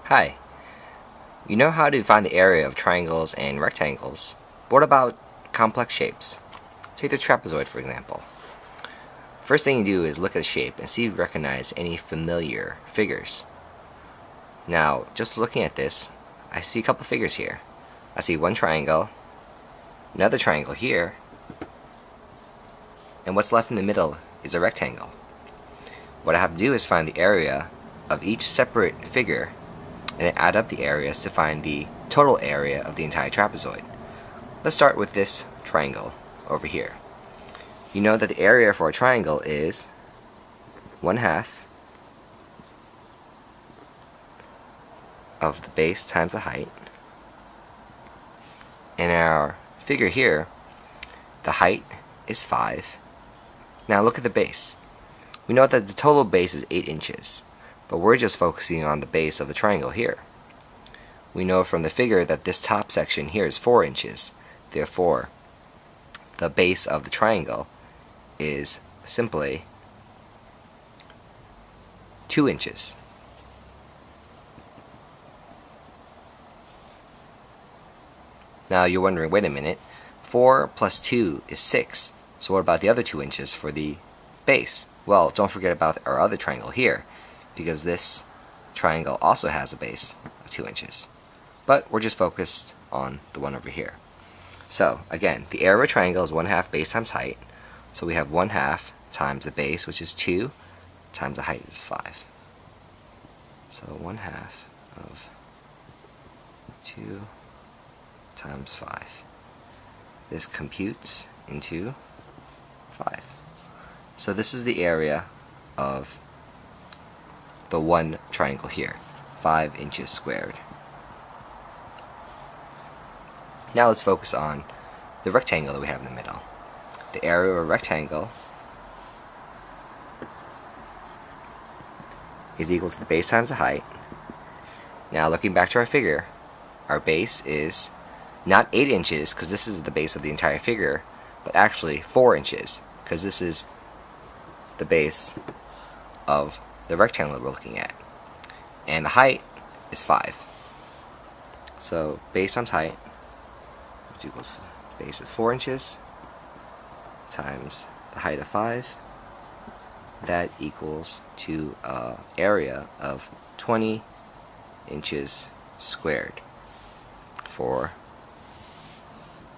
Hi. You know how to find the area of triangles and rectangles, but what about complex shapes? Take this trapezoid for example. First thing you do is look at the shape and see if you recognize any familiar figures. Now, just looking at this, I see a couple figures here. I see one triangle, another triangle here, and what's left in the middle is a rectangle. What I have to do is find the area of each separate figure and then add up the areas to find the total area of the entire trapezoid. Let's start with this triangle over here. You know that the area for a triangle is 1/2 of the base times the height. In our figure here, the height is 5. Now look at the base. We know that the total base is 8 inches, but we're just focusing on the base of the triangle here. We know from the figure that this top section here is 4 inches. Therefore, the base of the triangle is simply 2 inches. Now you're wondering, wait a minute, 4 plus 2 is 6. So what about the other 2 inches for the base? Well, don't forget about our other triangle here, because this triangle also has a base of 2 inches. But we're just focused on the one over here. So again, the area of a triangle is 1/2 base times height. So we have 1/2 times the base, which is 2, times the height is 5. So 1/2 of 2 times 5. This computes into 5. So this is the area of the one triangle here, 5 inches squared. Now let's focus on the rectangle that we have in the middle. The area of a rectangle is equal to the base times the height. Now looking back to our figure, our base is not 8 inches, because this is the base of the entire figure, but actually 4 inches, because this is the base of the rectangle that we're looking at. And the height is 5. So base times height, which equals base is 4 inches, times the height of 5, that equals to an area of 20 inches squared for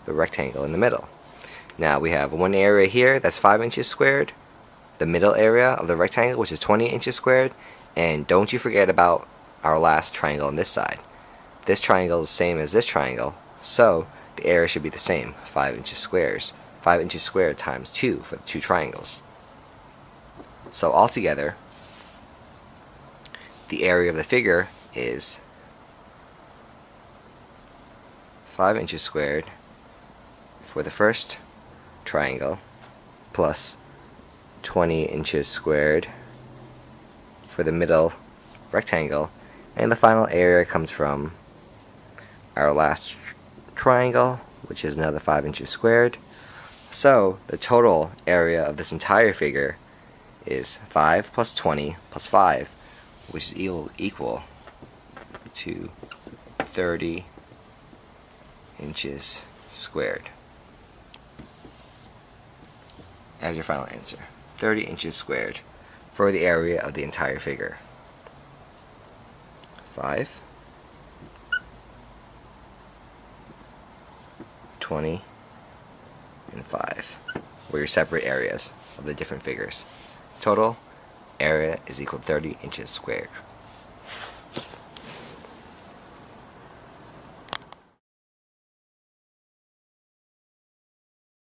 the rectangle in the middle. Now we have one area here that's 5 inches squared, the middle area of the rectangle, which is 20 inches squared, and don't you forget about our last triangle on this side. This triangle is the same as this triangle, so the area should be the same, 5 inches squared. 5 inches squared times 2 for the two triangles. So altogether, the area of the figure is 5 inches squared for the first triangle, plus 20 inches squared for the middle rectangle, and the final area comes from our last triangle, which is another 5 inches squared. So the total area of this entire figure is 5 plus 20 plus 5, which is equal to 30 inches squared as your final answer. 30 inches squared for the area of the entire figure. 5, 20, and 5 were your separate areas of the different figures. Total area is equal to 30 inches squared.